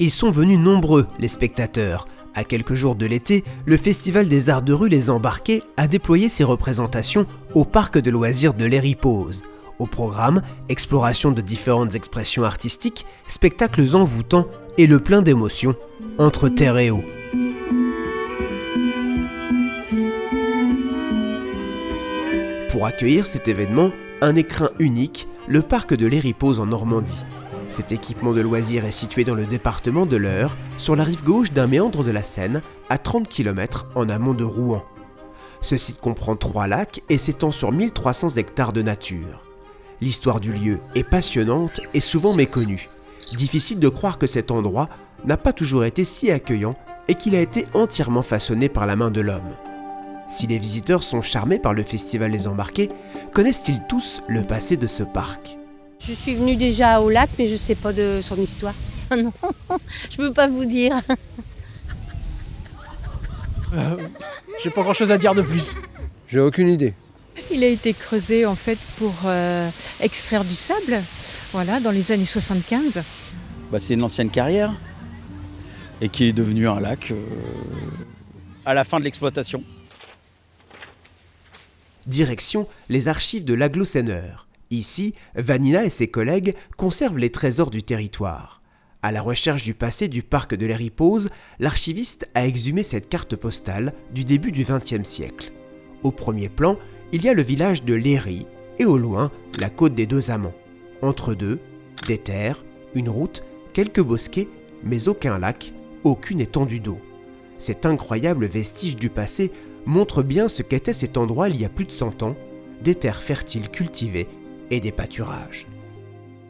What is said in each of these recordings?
Ils sont venus nombreux, les spectateurs. À quelques jours de l'été, le Festival des Arts de Rue Les Embarqués a déployé ses représentations au parc de loisirs de l'Héripoz. Au programme, exploration de différentes expressions artistiques, spectacles envoûtants et le plein d'émotions entre terre et eau. Pour accueillir cet événement, un écrin unique, le parc de l'Héripoz en Normandie. Cet équipement de loisirs est situé dans le département de l'Eure, sur la rive gauche d'un méandre de la Seine, à 30 km en amont de Rouen. Ce site comprend 3 lacs et s'étend sur 1300 hectares de nature. L'histoire du lieu est passionnante et souvent méconnue. Difficile de croire que cet endroit n'a pas toujours été si accueillant et qu'il a été entièrement façonné par la main de l'homme. Si les visiteurs sont charmés par le Festival des Embarqués, connaissent-ils tous le passé de ce parc ? Je suis venue déjà au lac, mais je ne sais pas de son histoire. Non, je ne peux pas vous dire. J'ai pas grand-chose à dire de plus. J'ai aucune idée. Il a été creusé en fait pour extraire du sable, voilà, dans les années 75. C'est une ancienne carrière et qui est devenue un lac à la fin de l'exploitation. Direction les archives de l'Aglo Seineur. Ici, Vanina et ses collègues conservent les trésors du territoire. À la recherche du passé du parc de l'Héripoz, l'archiviste a exhumé cette carte postale du début du XXe siècle. Au premier plan, il y a le village de Léry et au loin, la côte des Deux Amants. Entre deux, des terres, une route, quelques bosquets, mais aucun lac, aucune étendue d'eau. Cet incroyable vestige du passé montre bien ce qu'était cet endroit il y a plus de 100 ans, des terres fertiles cultivées et des pâturages.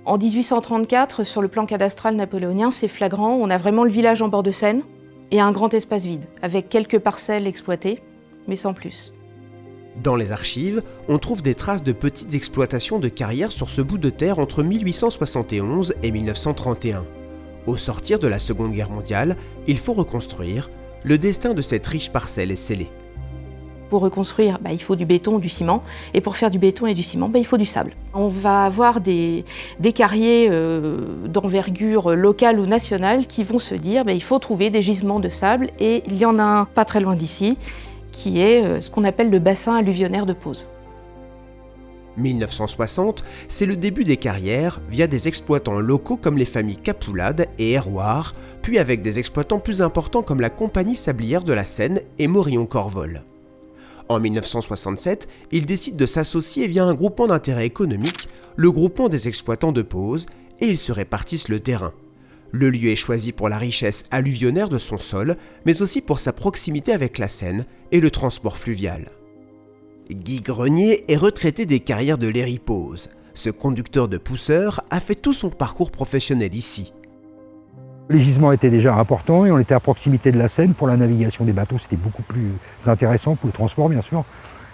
En 1834, sur le plan cadastral napoléonien, c'est flagrant, on a vraiment le village en bord de Seine et un grand espace vide, avec quelques parcelles exploitées, mais sans plus. Dans les archives, on trouve des traces de petites exploitations de carrières sur ce bout de terre entre 1871 et 1931. Au sortir de la Seconde Guerre mondiale, il faut reconstruire. Le destin de cette riche parcelle est scellé. Pour reconstruire, il faut du béton, du ciment. Et pour faire du béton et du ciment, il faut du sable. On va avoir des carriers d'envergure locale ou nationale qui vont se dire il faut trouver des gisements de sable. Et il y en a un pas très loin d'ici, qui est ce qu'on appelle le bassin alluvionnaire de Pose. 1960, c'est le début des carrières via des exploitants locaux comme les familles Capoulade et Héroard, puis avec des exploitants plus importants comme la Compagnie Sablière de la Seine et Morillon-Corvol. En 1967, ils décident de s'associer via un groupement d'intérêt économique, le groupement des exploitants de Pose, et ils se répartissent le terrain. Le lieu est choisi pour la richesse alluvionnaire de son sol, mais aussi pour sa proximité avec la Seine et le transport fluvial. Guy Grenier est retraité des carrières de l'Héripoz. Ce conducteur de pousseur a fait tout son parcours professionnel ici. Les gisements étaient déjà importants et on était à proximité de la Seine. Pour la navigation des bateaux, c'était beaucoup plus intéressant pour le transport, bien sûr,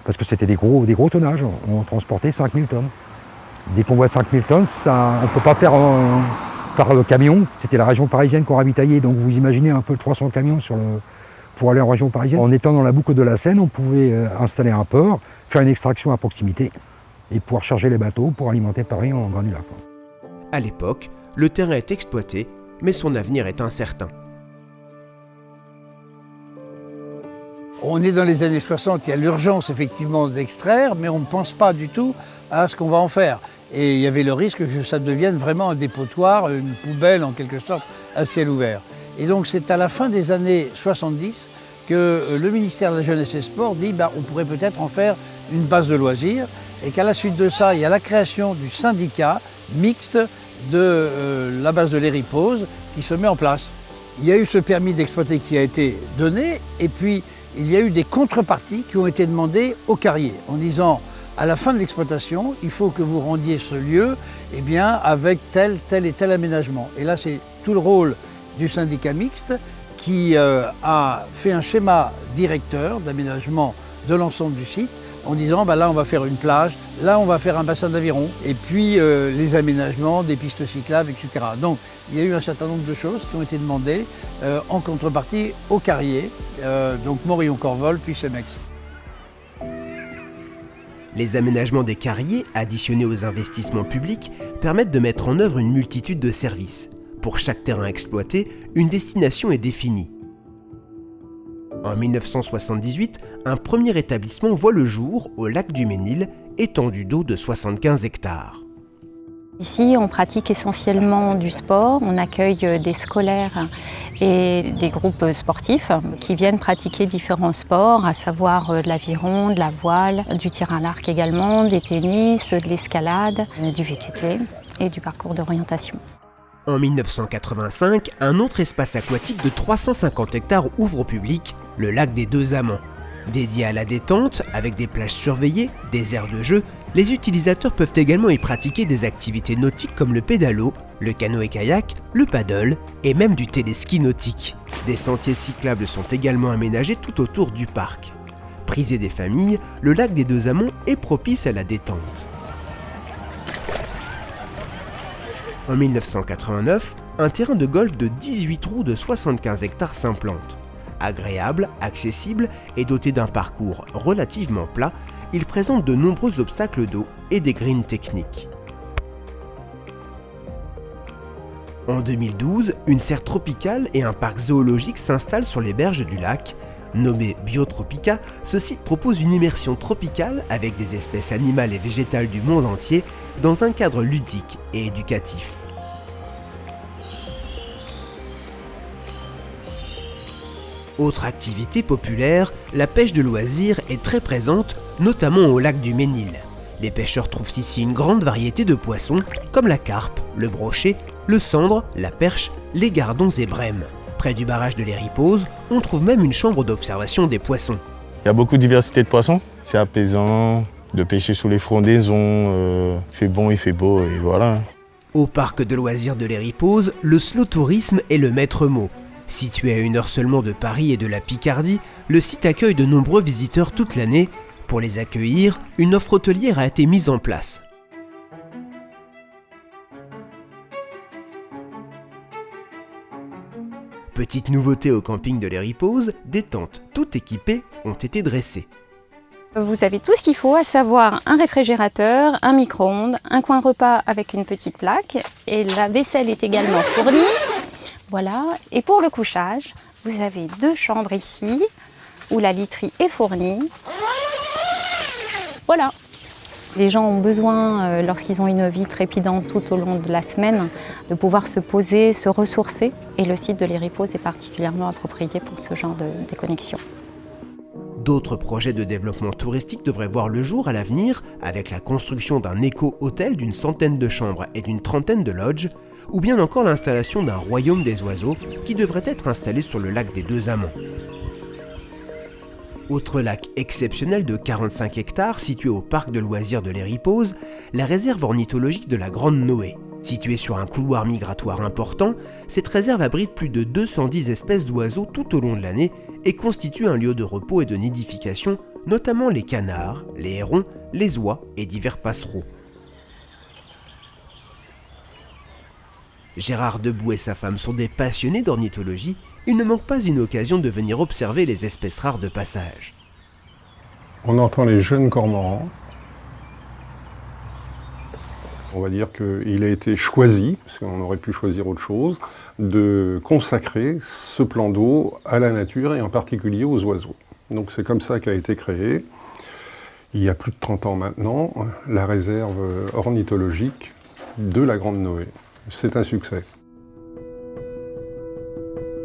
parce que c'était des gros tonnages. On transportait 5000 tonnes. Des convois de 5000 tonnes, ça, on ne peut pas faire par le camion. C'était la région parisienne qu'on ravitaillait, donc vous imaginez un peu 300 camions pour aller en région parisienne. En étant dans la boucle de la Seine, on pouvait installer un port, faire une extraction à proximité et pouvoir charger les bateaux pour alimenter Paris en granulat. À l'époque, le terrain est exploité, mais son avenir est incertain. On est dans les années 60, il y a l'urgence effectivement d'extraire, mais on ne pense pas du tout à ce qu'on va en faire. Et il y avait le risque que ça devienne vraiment un dépotoir, une poubelle en quelque sorte, à ciel ouvert. Et donc c'est à la fin des années 70 que le ministère de la Jeunesse et des Sports dit on pourrait peut-être en faire une base de loisirs, et qu'à la suite de ça, il y a la création du syndicat mixte de la base de l'Héripoz qui se met en place. Il y a eu ce permis d'exploiter qui a été donné, et puis il y a eu des contreparties qui ont été demandées aux carriers en disant à la fin de l'exploitation, il faut que vous rendiez ce lieu avec tel et tel aménagement. Et là, c'est tout le rôle du syndicat mixte qui a fait un schéma directeur d'aménagement de l'ensemble du site en disant là on va faire une plage, là on va faire un bassin d'aviron, et puis les aménagements, des pistes cyclables, etc. Donc il y a eu un certain nombre de choses qui ont été demandées en contrepartie aux carriers, donc Morillon-Corvol puis Cemex. Les aménagements des carriers, additionnés aux investissements publics, permettent de mettre en œuvre une multitude de services. Pour chaque terrain exploité, une destination est définie. En 1978, un premier établissement voit le jour au lac du Ménil, étendue d'eau de 75 hectares. Ici, on pratique essentiellement du sport. On accueille des scolaires et des groupes sportifs qui viennent pratiquer différents sports, à savoir de l'aviron, de la voile, du tir à l'arc également, des tennis, de l'escalade, du VTT et du parcours d'orientation. En 1985, un autre espace aquatique de 350 hectares ouvre au public, le lac des Deux Amants. Dédié à la détente, avec des plages surveillées, des aires de jeu, les utilisateurs peuvent également y pratiquer des activités nautiques comme le pédalo, le canoë-kayak, le paddle et même du téléski nautique. Des sentiers cyclables sont également aménagés tout autour du parc. Prisé des familles, le lac des Deux Amants est propice à la détente. En 1989, un terrain de golf de 18 trous de 75 hectares s'implante. Agréable, accessible et doté d'un parcours relativement plat, il présente de nombreux obstacles d'eau et des greens techniques. En 2012, une serre tropicale et un parc zoologique s'installent sur les berges du lac. Nommé Biotropica, ce site propose une immersion tropicale avec des espèces animales et végétales du monde entier dans un cadre ludique et éducatif. Autre activité populaire, la pêche de loisirs est très présente, notamment au lac du Ménil. Les pêcheurs trouvent ici une grande variété de poissons, comme la carpe, le brochet, le sandre, la perche, les gardons et brèmes. Près du barrage de l'Héripose, on trouve même une chambre d'observation des poissons. Il y a beaucoup de diversité de poissons, c'est apaisant de pêcher sous les frondaisons, il fait bon, il fait beau et voilà. Au parc de loisirs de l'Héripose, le slow tourisme est le maître mot. Situé à 1 heure seulement de Paris et de la Picardie, le site accueille de nombreux visiteurs toute l'année. Pour les accueillir, une offre hôtelière a été mise en place. Petite nouveauté au camping de l'Héripose, des tentes toutes équipées ont été dressées. Vous avez tout ce qu'il faut, à savoir un réfrigérateur, un micro-ondes, un coin repas avec une petite plaque et la vaisselle est également fournie. Voilà, et pour le couchage, vous avez 2 chambres ici où la literie est fournie. Voilà. Les gens ont besoin, lorsqu'ils ont une vie trépidante tout au long de la semaine, de pouvoir se poser, se ressourcer. Et le site de l'Héripose est particulièrement approprié pour ce genre de déconnexion. D'autres projets de développement touristique devraient voir le jour à l'avenir, avec la construction d'un éco-hôtel d'une 100aine de chambres et d'une 30aine de lodges, ou bien encore l'installation d'un royaume des oiseaux qui devrait être installé sur le lac des Deux Amants. Autre lac exceptionnel de 45 hectares situé au parc de loisirs de l'Héripose, la réserve ornithologique de la Grande Noé. Située sur un couloir migratoire important, cette réserve abrite plus de 210 espèces d'oiseaux tout au long de l'année et constitue un lieu de repos et de nidification, notamment les canards, les hérons, les oies et divers passereaux. Gérard Debout et sa femme sont des passionnés d'ornithologie. Il ne manque pas une occasion de venir observer les espèces rares de passage. On entend les jeunes cormorans. On va dire qu'il a été choisi, parce qu'on aurait pu choisir autre chose, de consacrer ce plan d'eau à la nature et en particulier aux oiseaux. Donc c'est comme ça qu'a été créé, il y a plus de 30 ans maintenant, la réserve ornithologique de la Grande Noé. C'est un succès.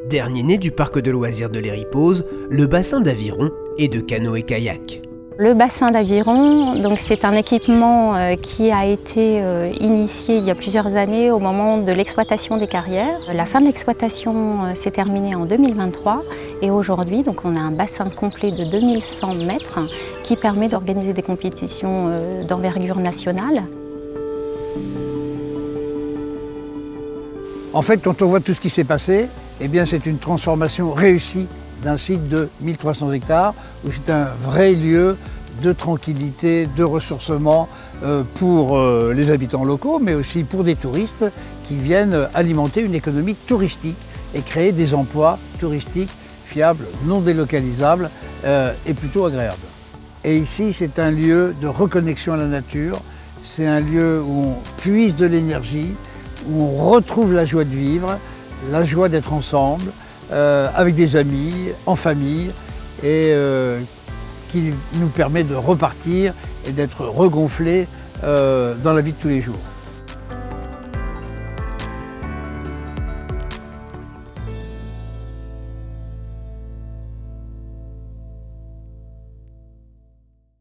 Dernier né du parc de loisirs de l'Héripose, le bassin d'aviron et de canoë-kayak. Le bassin d'aviron, donc c'est un équipement qui a été initié il y a plusieurs années au moment de l'exploitation des carrières. La fin de l'exploitation s'est terminée en 2023 et aujourd'hui donc on a un bassin complet de 2100 mètres qui permet d'organiser des compétitions d'envergure nationale. En fait, quand on voit tout ce qui s'est passé, eh bien, c'est une transformation réussie d'un site de 1300 hectares où c'est un vrai lieu de tranquillité, de ressourcement pour les habitants locaux, mais aussi pour des touristes qui viennent alimenter une économie touristique et créer des emplois touristiques fiables, non délocalisables et plutôt agréables. Et ici, c'est un lieu de reconnexion à la nature, c'est un lieu où on puise de l'énergie, où on retrouve la joie de vivre, la joie d'être ensemble, avec des amis, en famille, et qui nous permet de repartir et d'être regonflés dans la vie de tous les jours.